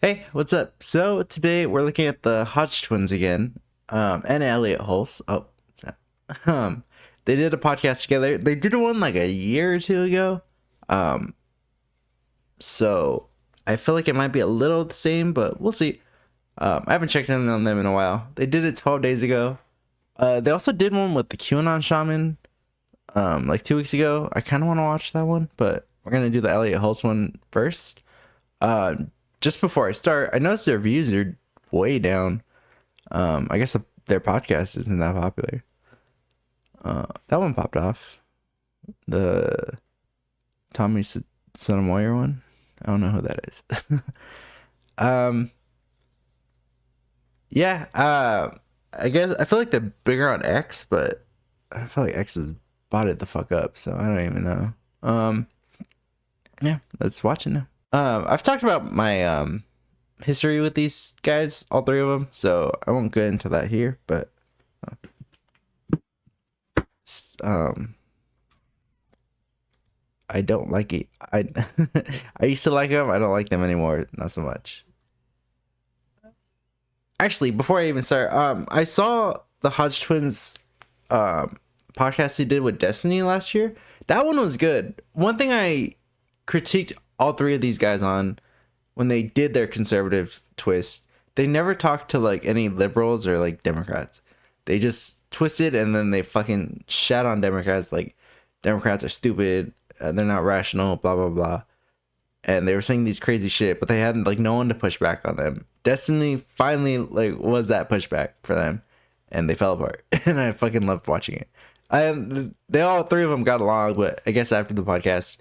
Hey, what's up? So today we're looking at the Hodge twins again, and Elliott Hulse. Oh, what's that? Um, they did a podcast together. They did one like a year or two ago. Um, so I feel like it might be a little the same, but we'll see. I haven't checked in on them in a while. They did it 12 days ago. They also did one with the QAnon shaman, like 2 weeks ago. I kind of want to watch that one, but we're gonna do the Elliott Hulse one first. Uh, just before I start, I noticed their views are way down. I guess their podcast isn't that popular. That one popped off. The Tommy Sotomayor one. I don't know who that is. Yeah. I guess I feel like they're bigger on X, but I feel like X has bought it the fuck up, so I don't even know. Yeah, let's watch it now. I've talked about my history with these guys, all three of them, so I won't get into that here, but I don't like it. I I used to like them. I don't like them anymore, not so much. Actually, before I even start, I saw the Hodge twins podcast they did with Destiny last year. That one was good. One thing I critiqued all three of these guys on when they did their conservative twist, they never talked to like any liberals or like Democrats. They just twisted and then they fucking shat on Democrats, like Democrats are stupid, they're not rational, blah blah blah. And they were saying these crazy shit, but they had like no one to push back on them. Destiny finally like was that pushback for them, and they fell apart. And I fucking loved watching it. And they all three of them got along, but I guess after the podcast,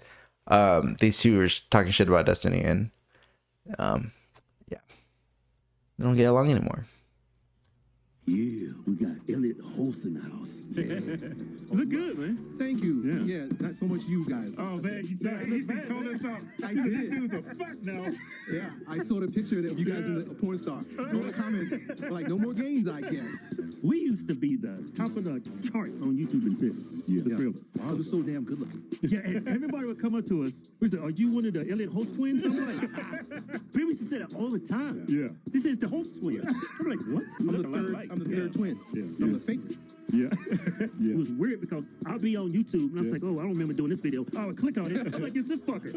these two were talking shit about Destiny, and yeah, they don't get along anymore. Yeah, we got Elliott Hulse in the house. Yeah. Look good, man. Thank you. Yeah, not so much you guys. Oh, man, you told us something. I did. Dude's a fuck now. Yeah, I saw the picture of you guys in the porn star. All the comments were like, no more games, I guess. We used to be the top of the charts on YouTube and fitness. The three of us. I was so damn good looking. Yeah, and everybody would come up to us. We said, "Are you one of the Elliott Hulse twins?" I'm like, people used to say that all the time. Yeah. This is the Hulse twin. I'm like, what? I'm the third twin. I'm the fake. Yeah. It was weird because I'll be on YouTube and I was like, oh, I don't remember doing this video. I would click on it. I'm like, it's this fucker.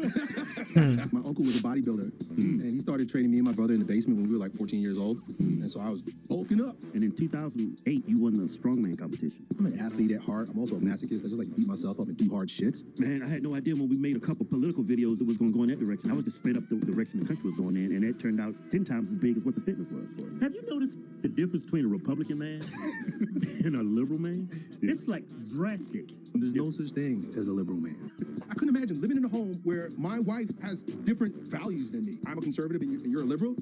My uncle was a bodybuilder, and he started training me and my brother in the basement when we were like 14 years old. And so I was bulking up. And in 2008, you won the strongman competition. I'm an athlete at heart. I'm also a masochist. I just like to beat myself up and do hard shits. Man, I had no idea when we made a couple political videos it was going to go in that direction. I was just fed up the direction the country was going in, and it turned out 10 times as big as what the fitness was for it. Have you noticed the difference between a Republican man and a liberal man? It's like drastic. There's no such thing as a liberal man. I couldn't imagine living in a home where my wife has different values than me. I'm a conservative and you're a liberal.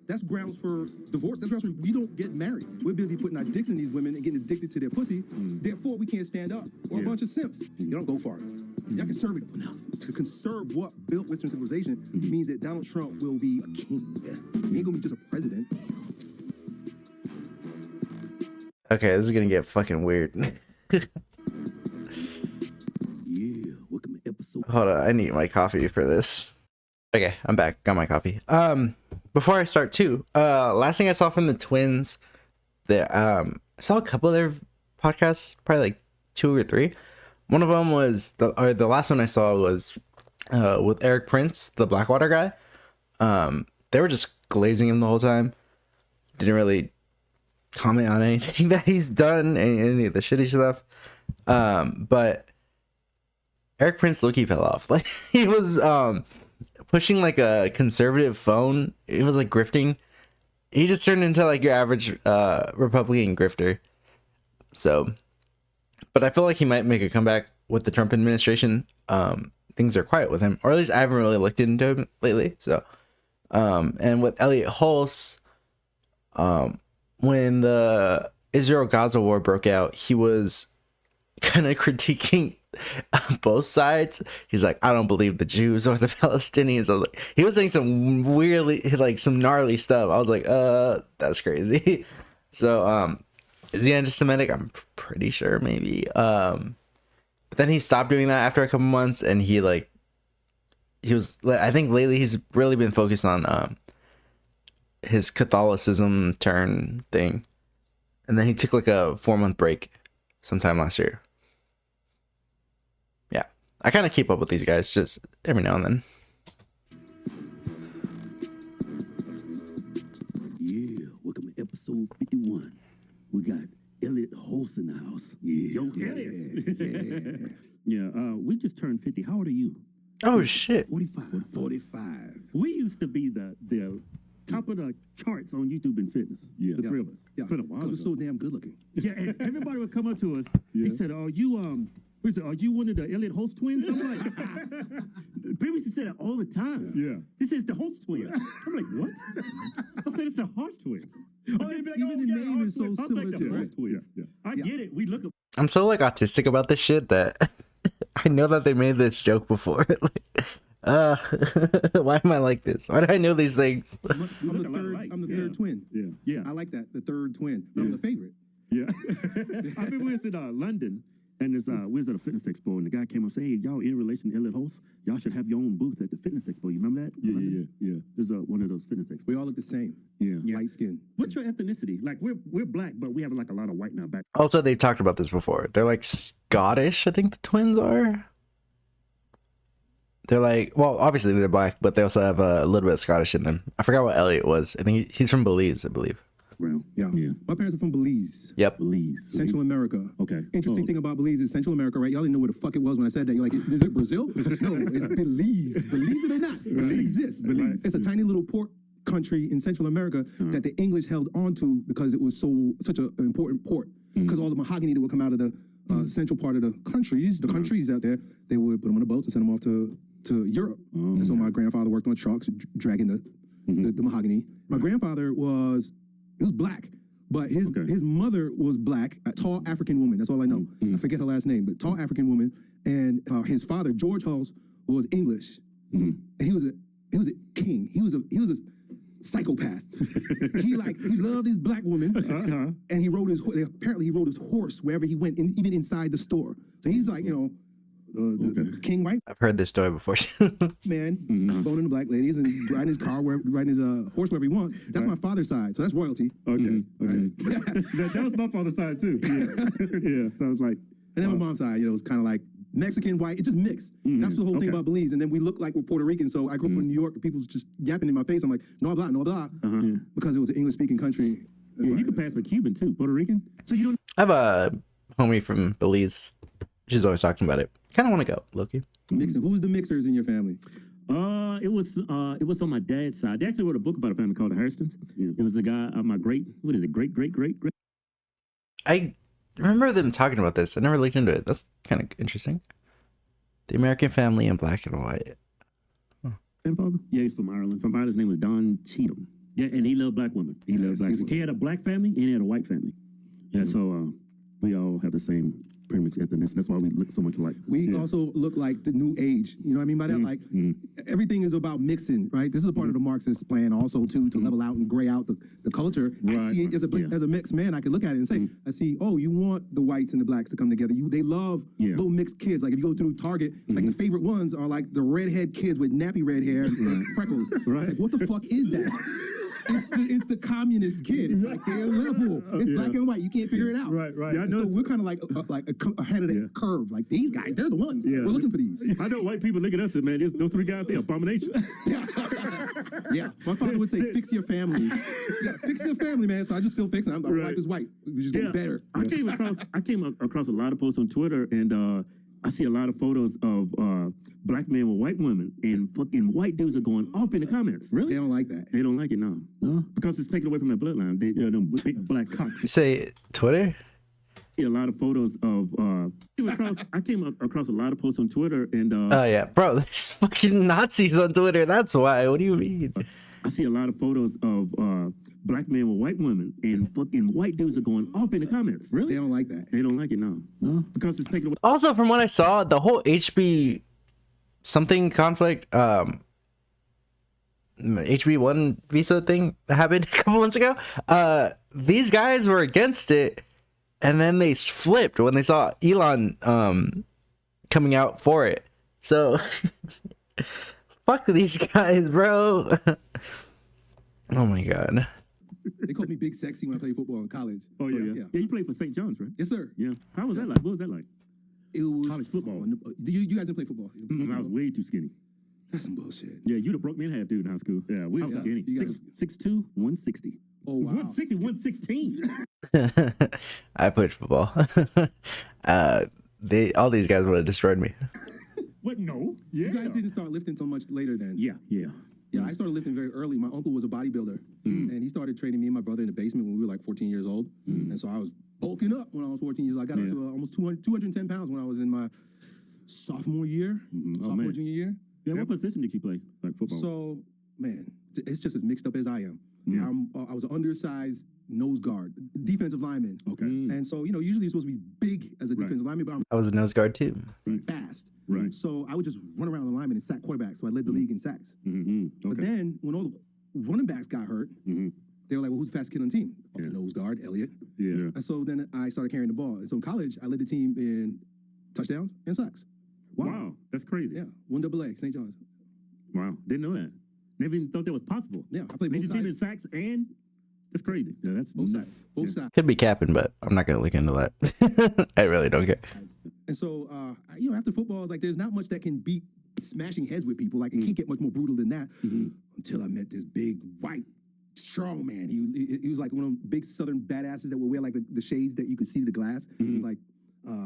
That's grounds for divorce. That's grounds for we don't get married. We're busy putting our dicks in these women and getting addicted to their pussy. Therefore, we can't stand up. Or a bunch of simps. You don't go far. Y'all conservative enough. To conserve what built Western civilization means that Donald Trump will be a king. He ain't gonna be just a president. Okay, this is gonna get fucking weird. Yeah, welcome to episode. Hold on, I need my coffee for this. Okay, I'm back. Got my coffee. Before I start too, last thing I saw from the twins, I saw a couple of their podcasts, probably like 2 or 3. One of them was the last one I saw was with Eric Prince, the Blackwater guy. They were just glazing him the whole time. Didn't really comment on anything that he's done, any of the shitty stuff. But Eric Prince low-key fell off. Like he was pushing like a conservative phone. It was like grifting. He just turned into like your average Republican grifter. So, but I feel like he might make a comeback with the Trump administration. Things are quiet with him, or at least I haven't really looked into him lately. So, and with Elliott Hulse, when the Israel-Gaza war broke out, he was kind of critiquing both sides. He's like, I don't believe the Jews or the Palestinians. I was like, he was saying some weirdly, like some gnarly stuff. I was like, that's crazy. So, is he anti-Semitic? I'm pretty sure, maybe. But then he stopped doing that after a couple months, and he was, I think lately he's really been focused on his Catholicism turn thing, and then he took like a 4-month break sometime last year. Yeah, I kind of keep up with these guys just every now and then. Yeah, welcome to episode 51. We got Elliott Hulse in the house. Yeah. Yo, Elliott. Yeah, we just turned 50. How old are you? Oh shit! 45. We used to be the top of the charts on YouTube in fitness. Yeah. The three of us. Yeah. It's been a while Because we're ago. so damn good looking. Yeah, and everybody would come up to us. They said, "Are you are you one of the Elliott Hulse twins?" I'm like, people used to say that all the time. Yeah. This is the Hulse twins. I'm like, what? I said it's the Hodge twins. Oh, Even the name is so similar to Hulse it. twins. Yeah. I get it. We look up. I'm so like autistic about this shit that I know that they made this joke before. Why am I like this? Why do I know these things? I'm the third twin. Yeah. I like that. The third twin. I'm the favorite. Yeah. I remember we was in London, and we was at a fitness expo, and the guy came up and said, "Hey, y'all in relation to Elliott Hulse? Y'all should have your own booth at the fitness expo." You remember that? Yeah. There's one of those fitness expos. We all look the same. Yeah. Light skin. What's your ethnicity? Like, we're black, but we have like a lot of white in our back. Also, they talked about this before. They're like Scottish, I think the twins are. They're like, well, obviously they're black, but they also have a little bit of Scottish in them. I forgot what Elliot was. I think he's from Belize, I believe. Well, Yeah. My parents are from Belize. Yep. Belize. Central America. Okay. Interesting thing about Belize is Central America, right? Y'all didn't know where the fuck it was when I said that. You're like, is it Brazil? No, it's Belize. Believe it or not, it exists. Belize. It's a tiny little port country in Central America that the English held onto because it was such an important port. Because all the mahogany that would come out of the central part of the countries out there, they would put them on the boats and send them off to Europe. And so my grandfather worked on trucks, dragging the mahogany. My grandfather was black, but his mother was black, a tall African woman. That's all I know. I forget her last name, but tall African woman. And his father, George Hulse, was English, and he was a king. He was a psychopath. he loved his black woman, and he rode his horse wherever he went, even inside the store. So he's like, the king white I've heard this story before. man, boning the black ladies and riding his car, riding his horse wherever he wants. That's my father's side, so that's royalty. Okay. that was my father's side too. Yeah. So I was like, And then my mom's side, it's kind of like Mexican, white. It just mixed. That's the whole thing about Belize. And then we look like we're Puerto Rican. So I grew up in New York, and people was just yapping in my face. I'm like, no blah, because it was an English-speaking country. yeah, you can pass for Cuban too, Puerto Rican. So you don't. I have a homie from Belize. She's always talking about it. Kind of want to go, Loki. Mixing. Who's the mixers in your family? It was on my dad's side. They actually wrote a book about a family called the Hurstons. It was a guy, my great. I remember them talking about this. I never looked into it. That's kind of interesting. The American family in black and white. grandfather? Yeah, he's from Ireland. From Ireland, his name was Don Cheatham. Yeah, and he loved black women. He loved black women. He had a black family and he had a white family. Yeah, so we all have the same pretty much ethnicity. That's why we look so much alike. We also look like the new age. You know what I mean by that? Like, everything is about mixing, right? This is a part of the Marxist plan also, too, to level out and gray out the culture. Right. I see it as a mixed man. I can look at it and say, I see, oh, you want the whites and the blacks to come together. They love little mixed kids. Like, if you go through Target, like, the favorite ones are, like, the redhead kids with nappy red hair and freckles. It's like, what the fuck is that? It's the communist kid. It's like their level. It's black and white. You can't figure it out. Right. Yeah, so we're kind of like ahead of that curve. Like, these guys, they're the ones. We're looking for these. I know white people look at us and, man, those three guys, they're abomination. Yeah. My father would say, fix your family. You gotta fix your family, man. So I just still fixing it. I'm like, life is white. We just get better. I came across a lot of posts on Twitter, and I see a lot of photos of black men with white women, and fucking white dudes are going off in the comments. Really? They don't like that. They don't like it, no. Because it's taken away from their bloodline. They're them big black cocks. You say Twitter? A lot of photos of I came across a lot of posts on Twitter, and Oh yeah, bro, there's fucking Nazis on Twitter. That's why. What do you mean? I see a lot of photos of black men with white women, and fucking white dudes are going off in the comments. Really? They don't like that. They don't like it, no. Because it's taken away. Also, from what I saw, the whole HB something conflict, HB1 visa thing that happened a couple months ago. These guys were against it, and then they flipped when they saw Elon coming out for it. So fuck these guys, bro. Oh my god. They called me Big Sexy when I played football in college. Oh yeah. Yeah. Yeah, you played for St. John's, right? Yes, sir. Yeah. How was that like? What was that like? It was College football. fun. You guys didn't play football? I was way too skinny. That's some bullshit. Yeah, you'd have broke me in half, dude, in high school. Yeah, we was skinny. You guys- 6'2", 160. Oh, wow. 160, 116. I played football. All these guys would have destroyed me. What? No. Yeah. You guys didn't start lifting so much later then. Yeah. Yeah, I started lifting very early. My uncle was a bodybuilder, and he started training me and my brother in the basement when we were like 14 years old. And so I was bulking up when I was 14 years old. I got up to almost 210 pounds when I was in my sophomore year, junior year. Yeah, what position did you play? Like football? So, man, it's just as mixed up as I am. Yeah. I was an undersized nose guard, defensive lineman. Okay. And so, usually you're supposed to be big as a defensive lineman, but I'm I was a nose guard too. fast. Right. So I would just run around the lineman and sack quarterbacks. So I led the league in sacks. Mm-hmm. But Okay. then when all the running backs got hurt, they were like, well, who's the fastest kid on the team? Fucking nose guard, Elliott. Yeah. And so then I started carrying the ball. And so in college, I led the team in touchdowns and sacks. Wow, that's crazy. Yeah, 1AA, St. John's. Wow, didn't know that. Never even thought that was possible. Yeah, I played Made both your team in sides. sacks and that's crazy. Yeah, that's Both nuts. sides. Both Yeah. sides. Could be capping, but I'm not gonna look into that. I really don't care. And so, after football, it's like there's not much that can beat smashing heads with people. Like it can't get much more brutal than that. Until I met this big white strong man. He was like one of them big Southern badasses that would wear like the shades that you could see the glass. He was like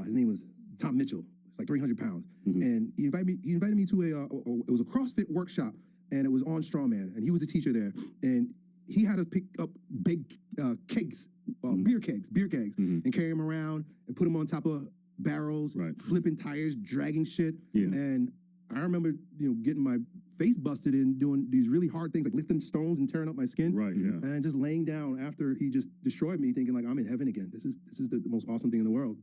his name was Tom Mitchell. It's like 300 pounds, and he invited me to it was a CrossFit workshop, and it was on strongman, and he was the teacher there, and he had us pick up big kegs, beer kegs, and carry them around and put them on top of barrels, flipping tires, dragging shit. Yeah. And I remember, getting my face busted and doing these really hard things like lifting stones and tearing up my skin. Right, yeah. And just laying down after he just destroyed me, thinking like I'm in heaven again. This is the most awesome thing in the world.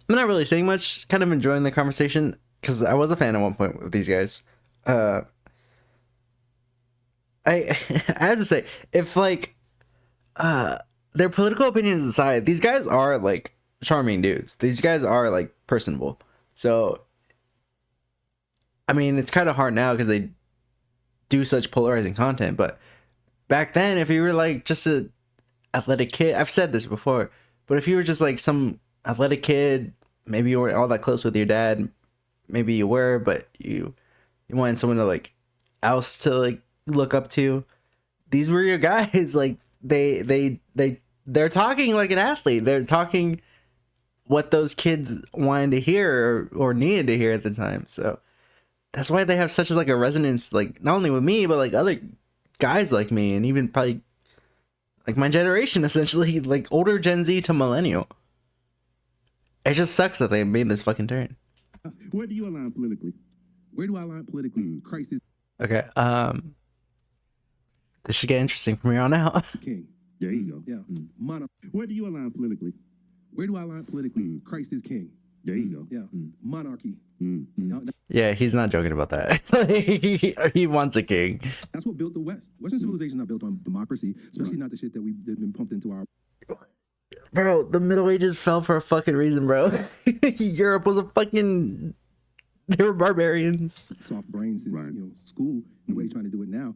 I'm not really saying much, kind of enjoying the conversation, because I was a fan at one point with these guys. I have to say, if like their political opinions aside, these guys are like charming dudes. These guys are like personable. So I mean, it's kind of hard now because they do such polarizing content, but back then, if you were like just a athletic kid, I've said this before, but if you were just like some athletic kid, maybe you weren't all that close with your dad, maybe you were, but you wanted someone to like else to like look up to, these were your guys. Like they're talking like an athlete. They're talking what those kids wanted to hear or needed to hear at the time. So that's why they have such like a resonance, like not only with me, but like other guys like me, and even probably like my generation, essentially, like older Gen Z to millennial. It just sucks that they made this fucking turn. Where do you align politically? Where do I align politically? Christ is Okay, this should get interesting from here on out. king. There you go. Yeah. Monarch. Where do you align politically? Where do I align politically? Christ is king. There you go. Yeah. Monarchy. Yeah, he's not joking about that. He wants a king. That's what built the West. Western civilization is not built on democracy, especially not the shit that we've been pumped into our. Bro, the Middle Ages fell for a fucking reason, bro. Europe was a fucking... They were barbarians. Soft brains since school, the way they're trying to do it now.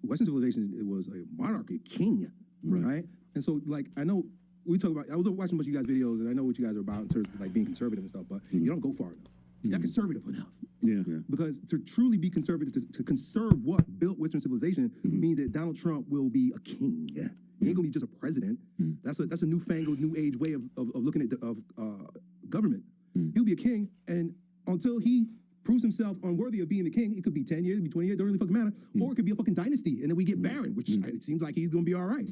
Western civilization, it was a monarchy, king, right? And so, like, I know we talk about. I was watching a bunch of you guys' videos, and I know what you guys are about in terms of like being conservative and stuff, but you don't go far enough. You're not conservative enough. Yeah. Because to truly be conservative, to conserve what built Western civilization means that Donald Trump will be a king. He ain't gonna be just a president. That's a newfangled, new age way of looking at government. He'll be a king, and until he proves himself unworthy of being the king, it could be 10 years, it could be 20 years, don't really fucking matter. Or it could be a fucking dynasty, and then we get barren, which it seems like he's gonna be all right.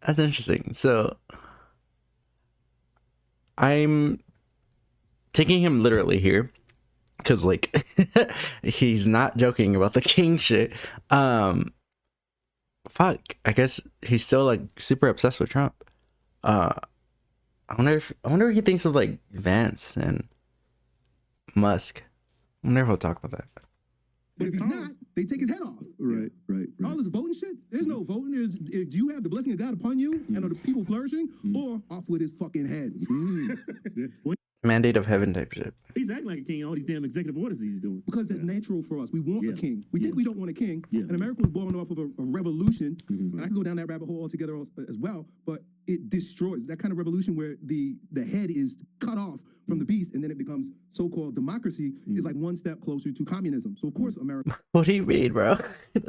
That's interesting. So I'm taking him literally here because like he's not joking about the king shit. Fuck, I guess he's still like super obsessed with Trump. I wonder what he thinks of like Vance and Musk. I wonder if we'll talk about that. But if he's not, they take his head off. Right. All this voting shit, there's no voting. Do you have the blessing of God upon you and are the people flourishing, or off with his fucking head? Mandate of heaven type shit. He's acting like a king. All these damn executive orders he's doing. Because that's natural for us. We want a king. We think we don't want a king. Yeah. And America was born off of a revolution. Mm-hmm. And I can go down that rabbit hole altogether as well. But it destroys that kind of revolution where the head is cut off from the beast, and then it becomes so-called democracy. Is like one step closer to communism. So of course America What do you mean, bro?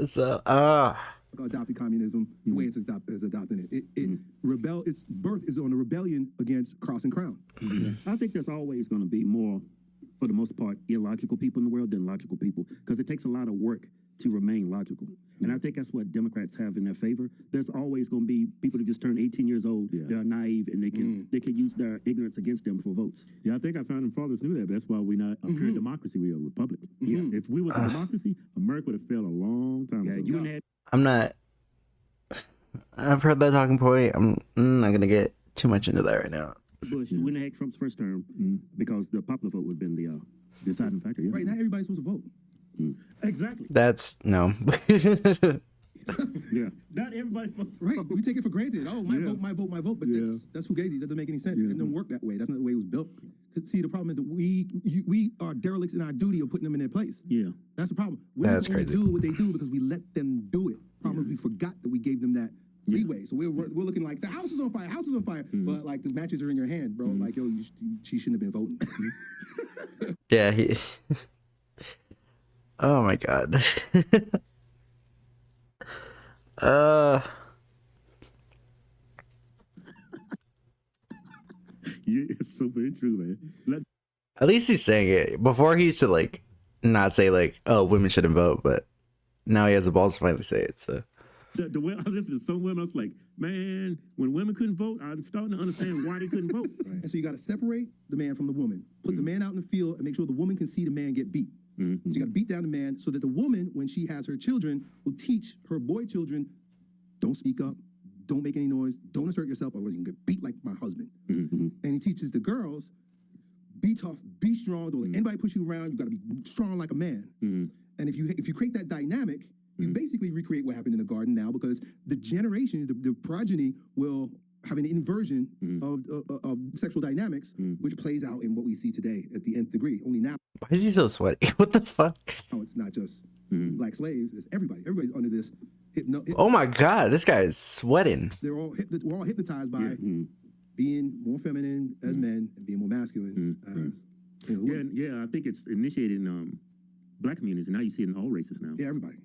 So adopted communism the way it's adopting it. Its birth is on a rebellion against cross and crown. I think there's always going to be more, for the most part, illogical people in the world than logical people, because it takes a lot of work to remain logical. And I think that's what Democrats have in their favor. There's always going to be people that just turn 18 years old. Yeah. They're naive, and they can use their ignorance against them for votes. Yeah, I think our founding fathers knew that. That's why we're not a pure democracy. We're a republic. Yeah, if we was a democracy, America would have failed a long time ago. I've heard that talking point. I'm not gonna get too much into that right now. Bush, you wouldn't have had Trump's first term because the popular vote would have been the deciding factor. Yeah. Right, not everybody's supposed to vote. Exactly. That's no. Yeah. Not everybody's supposed to Right, vote. we take it for granted. Oh, my vote. But that's fugazi. That doesn't make any sense. It doesn't work that way. That's not the way it was built. See, the problem is that we are derelicts in our duty of putting them in their place. Yeah. That's the problem. Women only do what they do because we let them do it. Problem is we forgot that we gave them that leeway. So we're looking like the house is on fire, but like the matches are in your hand, bro. Like, yo, she shouldn't have been voting. Yeah, he. Oh my god. Yeah, it's so very true, man. At least he's saying it. Before he used to like not say like, "Oh, women shouldn't vote," but now he has the balls to finally say it. So The way I listened to some women, I was like, man, when women couldn't vote, I'm starting to understand why they couldn't vote. Right. And so you got to separate the man from the woman. Put the man out in the field and make sure the woman can see the man get beat. So you got to beat down the man so that the woman, when she has her children, will teach her boy children, don't speak up, don't make any noise, don't assert yourself, otherwise you can get beat like my husband. And he teaches the girls, be tough, be strong, don't let anybody push you around, you got to be strong like a man. And if you create that dynamic, you basically recreate what happened in the garden now, because the generation, the progeny will have an inversion of sexual dynamics, which plays out in what we see today at the nth degree. Only now. why is he so sweaty? What the fuck? It's not just black slaves. It's everybody. Everybody's under this. Oh my god, this guy is sweating. We're all hypnotized by being more feminine as men and being more masculine as women. Yeah, I think it's initiated in black communities, and now you see it in all races now. Yeah, everybody.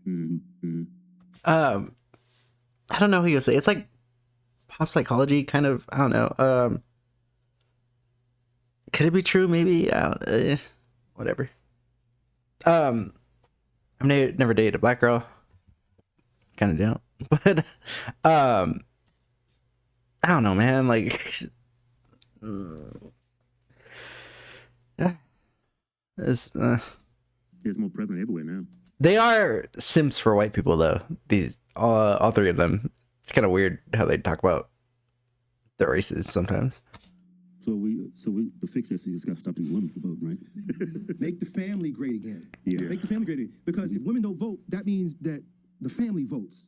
I don't know who you'll say. It's like pop psychology, kind of. I don't know. Could it be true? Maybe. Whatever. I've never dated a black girl. Kind of don't, but I don't know, man. Like, it's more prevalent everywhere now. They are simps for white people, though. These all three of them. It's kind of weird how they talk about their races sometimes. So to fix this, you just got to stop these women from voting, right? Make the family great again. Yeah. Make the family great again. Because if women don't vote, that means that the family votes.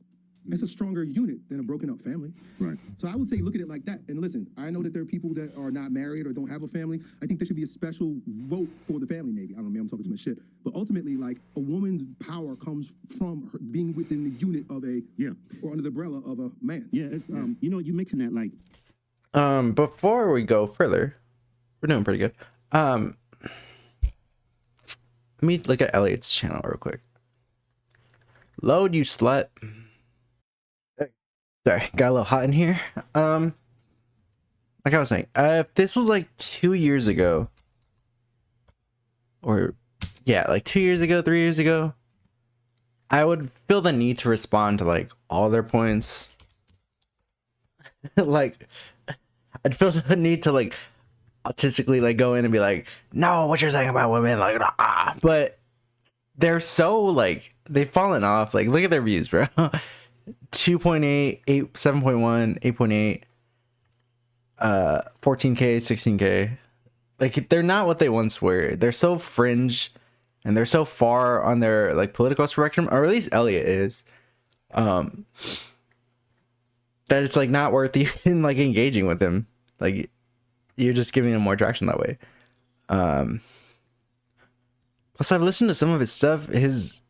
It's a stronger unit than a broken up family. Right. So I would say look at it like that. And listen, I know that there are people that are not married or don't have a family. I think there should be a special vote for the family, maybe. I don't know, maybe I'm talking too much shit. But ultimately, like, a woman's power comes from her being within the unit of or under the umbrella of a man. Yeah, it's you know, you mixing that like Before we go further, we're doing pretty good. Let me look at Elliott's channel real quick. Load, you slut. Sorry, got a little hot in here. Like I was saying, if this was like 2 years ago, or yeah, like 2 years ago, 3 years ago, I would feel the need to respond to like all their points. Like, I'd feel the need to like autistically like go in and be like, no, what you're saying about women, like, but they're so like, they've fallen off. Like, look at their views, bro. 2.8, 7.1, 8.8, 14K, 16K. Like, they're not what they once were. They're so fringe and they're so far on their like political spectrum, or at least Elliott is, that it's like not worth even like engaging with him. Like, you're just giving them more traction that way. Plus, I've listened to some of his stuff. His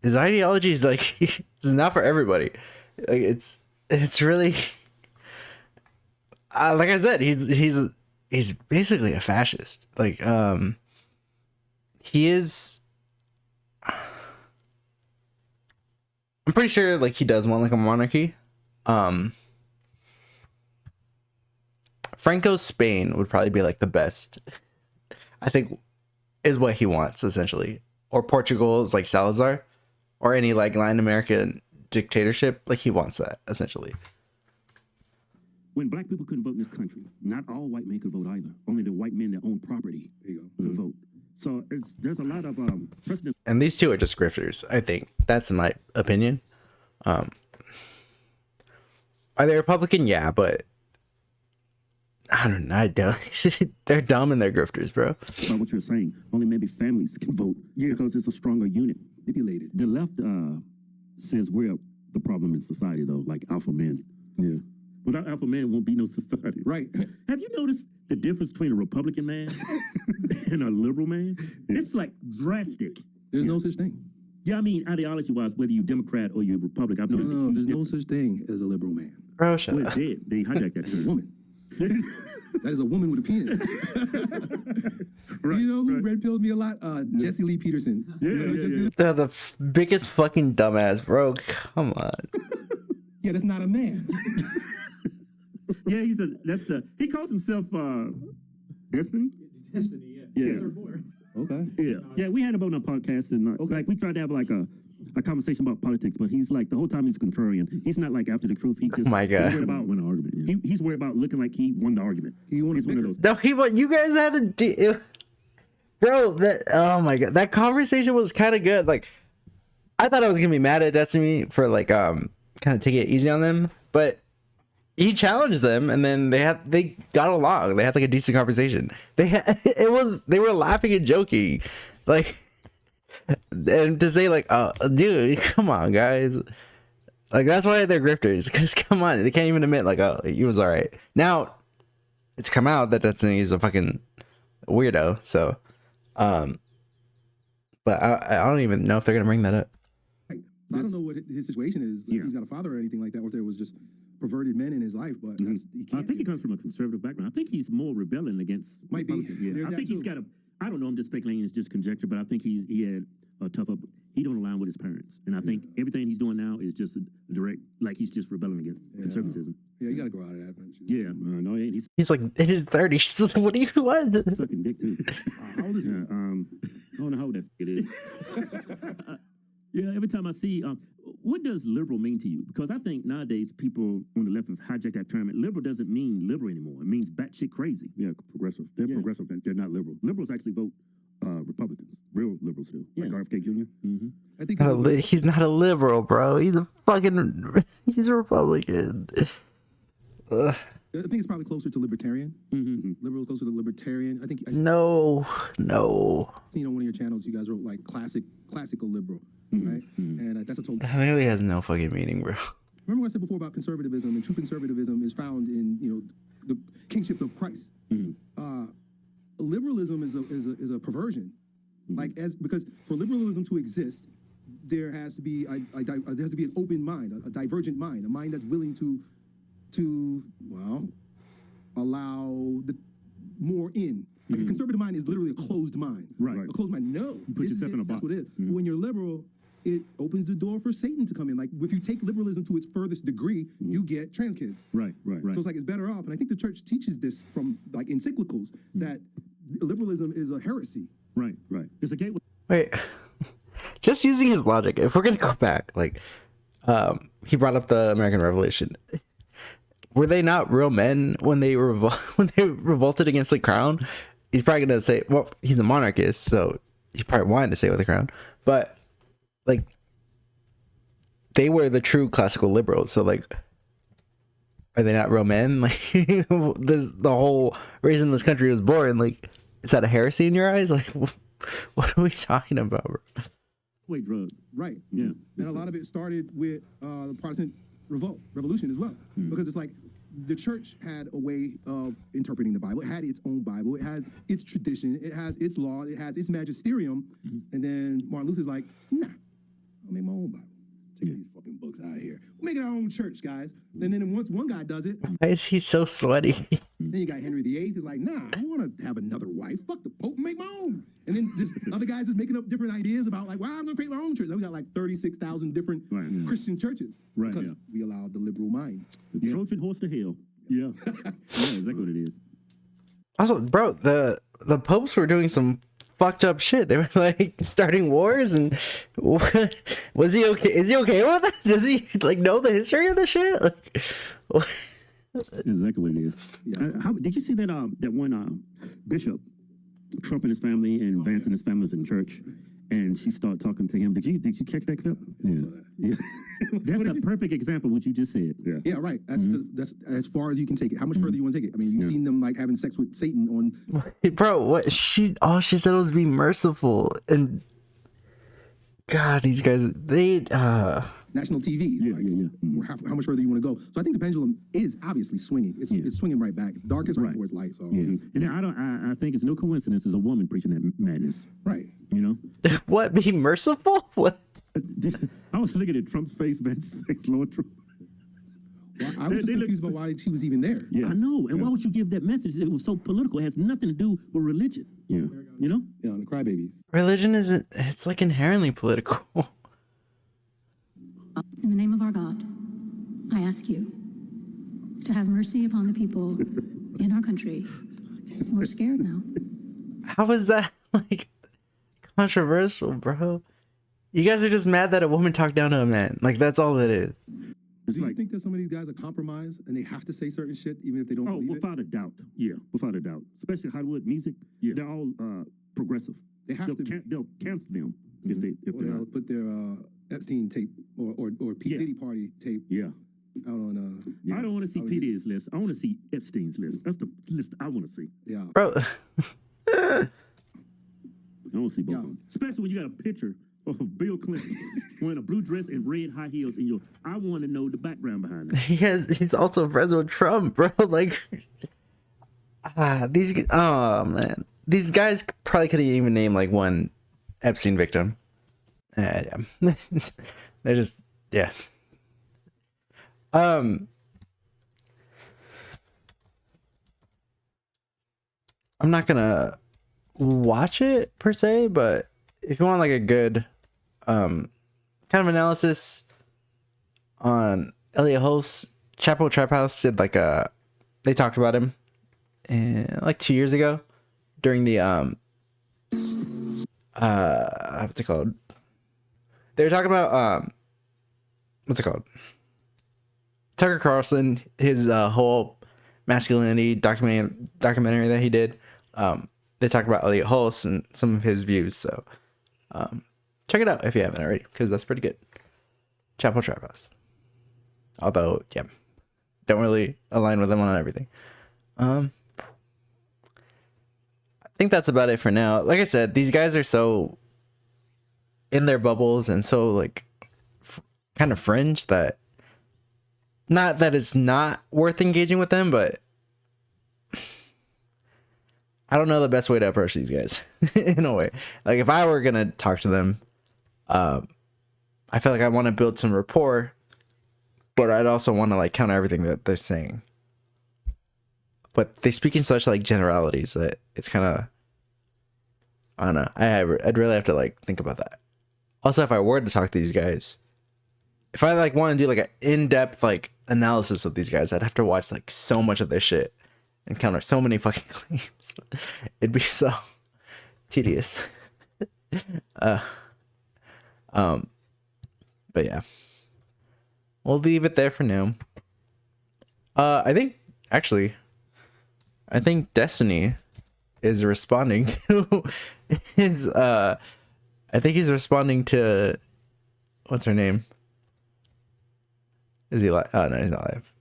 ideology is like it's not for everybody. Like it's really like I said, he's basically a fascist. Like he is. I'm pretty sure like he does want like a monarchy. Franco's Spain would probably be like the best. I think is what he wants essentially, or Portugal's like Salazar, or any like Latin American dictatorship. Like he wants that essentially. When black people couldn't vote in this country, not all white men could vote either. Only the white men that own property could vote. So there's a lot of precedent. And these two are just grifters. I think that's my opinion. Are they Republican? Yeah, but I don't know. They're dumb and they're grifters, bro. About what you're saying, only maybe families can vote because it's a stronger unit. Manipulated. The left says we're the problem in society, though, like alpha men. Yeah. Without alpha men, won't be no society. Right. Have you noticed the difference between a Republican man and a liberal man? It's like drastic. There's no such thing. Yeah, I mean, ideology-wise, whether you're Democrat or you're Republican, I've noticed a huge There's no difference. such thing as a liberal man. Bro, shut Well, up. it's dead. They hijacked that term. Woman. That is a woman with a penis. Right, You know who right. red pilled me a lot? Jesse Lee Peterson. Yeah, You know yeah, Jesse yeah. Lee? They're the biggest fucking dumbass, bro. Come on. Yeah, that's not a man. Yeah, he calls himself Destiny. Destiny, yeah. Yeah. That's our boy. Okay. Yeah, we had him on our podcast, and like we tried to have like a conversation about politics, but he's like the whole time he's a contrarian. He's not like after the truth. He just Oh my God. he's worried about winning an argument. Yeah. He's worried about looking like he won the argument. He won a He's one of bicker. those. No, you guys had to do, bro. Oh my god, that conversation was kind of good. Like, I thought I was gonna be mad at Destiny for like kind of taking it easy on them, but he challenged them, and then they got along. They had like a decent conversation. They were laughing and joking, like, and to say like, oh, dude, come on, guys. Like, that's why they're grifters, because come on, they can't even admit like, oh, he was all right. Now it's come out that Destiny is a fucking weirdo. So, but I don't even know if they're gonna bring that up. I don't know what his situation is. If he's got a father or anything like that, or if there was just perverted men in his life. But he I can't. think he comes from a conservative background. I think he's more rebelling against. Might be. Republicans. Yeah. There's I that think he's too. got a. I don't know. I'm just speculating. It's just conjecture, but I think he had a tough up. He don't align with his parents, and I think everything he's doing now is just a direct. Like he's just rebelling against conservatism. Yeah, you got to grow out of that. Yeah, no, he's He's like in his 30s. What do you want? sucking dick too. How old is he? Yeah, I don't know how old that it is. Yeah, every time I see, what does liberal mean to you? Because I think nowadays people on the left have hijacked that term. And liberal doesn't mean liberal anymore. It means batshit crazy. Yeah, progressive. They're progressive. They're not liberal. Liberals actually vote Republicans. Real liberals do. Like RFK Jr. Mm-hmm. I think He's not a liberal, bro. He's a Republican. Ugh. I think it's probably closer to libertarian. Mm-hmm. Liberal closer to libertarian. I think I No. seen on one of your channels, you guys wrote like classical liberal, right? And that's a total. That really has no fucking meaning, bro. Remember what I said before about conservatism, and true conservatism is found in the kingship of Christ. Liberalism is a perversion, because for liberalism to exist, there has to be an open mind, a divergent mind, a mind that's willing to allow the more in. Like a conservative mind is literally a closed mind. Right. A closed mind. No. You put this is yourself it. in a That's box. what it is. When you're liberal, it opens the door for Satan to come in. Like if you take liberalism to its furthest degree, you get trans kids. Right. So it's like it's better off. And I think the church teaches this from like encyclicals that liberalism is a heresy. Right. It's a gateway. Wait. Just using his logic, if we're gonna go back, like, he brought up the American Revolution. Were they not real men when they revolted against the crown? He's probably gonna say, well, he's a monarchist, so he probably wanted to stay with the crown. But like, they were the true classical liberals. So like, are they not real men? Like, the whole reason this country was born, like, is that a heresy in your eyes? Like, what are we talking about, bro? Wait, drug. Right. Yeah. And a lot of it started with the Protestant revolution as well. Because it's like the church had a way of interpreting the Bible. It had its own Bible. It has its tradition. It has its law. It has its magisterium. And then Martin Luther's like, nah, I'll make my own Bible. Take these fucking books out of here. We'll make it our own church, guys. And then once one guy does it, Why is he so sweaty? then you got Henry VIII. He's like, nah, I want to have another wife. Fuck the Pope and make my own. And then this other guys just making up different ideas about like, wow, I'm gonna create my own church. Then we got like 36,000 different Christian churches because we allowed the liberal mind. The Trojan horse to hell. Yeah, yeah, exactly what it is. Also, bro, the popes were doing some fucked up shit. They were like starting wars, and was he okay? Is he okay with that? Does he like know the history of the shit? Like, Exactly what it is. Yeah. How did you see that that one bishop, Trump and his family, and Vance and his family was in church, and she started talking to him? Did you catch that clip? Yeah. That's a perfect example of what you just said. Yeah. Yeah, right. That's that's as far as you can take it. How much further you want to take it? I mean, you've seen them like having sex with Satan on. bro, what all she said was be merciful, and God, these guys, they national TV. How much further you want to go? So I think the pendulum is obviously swinging. It's swinging right back. It's darkest right before it's light. So and then I think it's no coincidence. There's a woman preaching that madness. right. You know what? Be merciful? What? I was looking at Trump's face, Vance's face, Lord Trump. Well, I was just confused about why she was even there. Yeah. I know. And why would you give that message? It was so political. It has nothing to do with religion. Yeah. You know? Yeah, the crybabies. Religion isn't. It's like inherently political. In the name of our God, I ask you to have mercy upon the people in our country. We're scared now. How is that like controversial, bro? You guys are just mad that a woman talked down to a man. Like that's all it is. Do you think that some of these guys are compromised and they have to say certain shit even if they don't believe without a doubt. Yeah, without a doubt. Especially Hollywood music. Yeah. They're all progressive. They have to. They'll cancel them if they'll put their Epstein tape or P. Diddy party tape. Yeah. Out on I don't want to see P. Diddy's list. I want to see Epstein's list. That's the list I want to see. Yeah. Bro. I want to see both of them. Especially when you got a picture of Bill Clinton wearing a blue dress and red high heels in your. I want to know the background behind it. He's also friends with Trump, bro. Like, oh man, these guys probably couldn't even name like one Epstein victim. Yeah, they're just I'm not gonna watch it per se, but if you want like a good kind of analysis on Elliott Hulse, Chapel Trap House did like they talked about him like 2 years ago during the what's it called? They were talking about what's it called? Tucker Carlson, his whole masculinity documentary that he did. They talk about Elliott Hulse and some of his views, so check it out if you haven't already, because that's pretty good. Chapel Trap House. Although, yeah, don't really align with them on everything. I think that's about it for now. Like I said, these guys are so in their bubbles and so like kind of fringe that not that it's not worth engaging with them, but I don't know the best way to approach these guys in a way. Like if I were going to talk to them, I feel like I want to build some rapport, but I'd also want to like counter everything that they're saying. But they speak in such like generalities that it's kind of, I don't know. I'd really have to like think about that. Also, if I were to talk to these guys, if I like want to do like an in-depth like analysis of these guys, I'd have to watch like so much of their shit and counter so many fucking claims. It'd be so tedious. But yeah, we'll leave it there for now. I think Destiny is responding to his I think he's responding to what's her name? Is he live? Oh no, he's not live.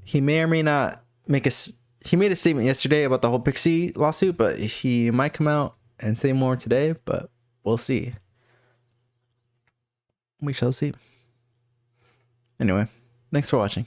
He may or may not make he made a statement yesterday about the whole Pixie lawsuit, but he might come out and say more today, but we'll see. We shall see. Anyway, thanks for watching.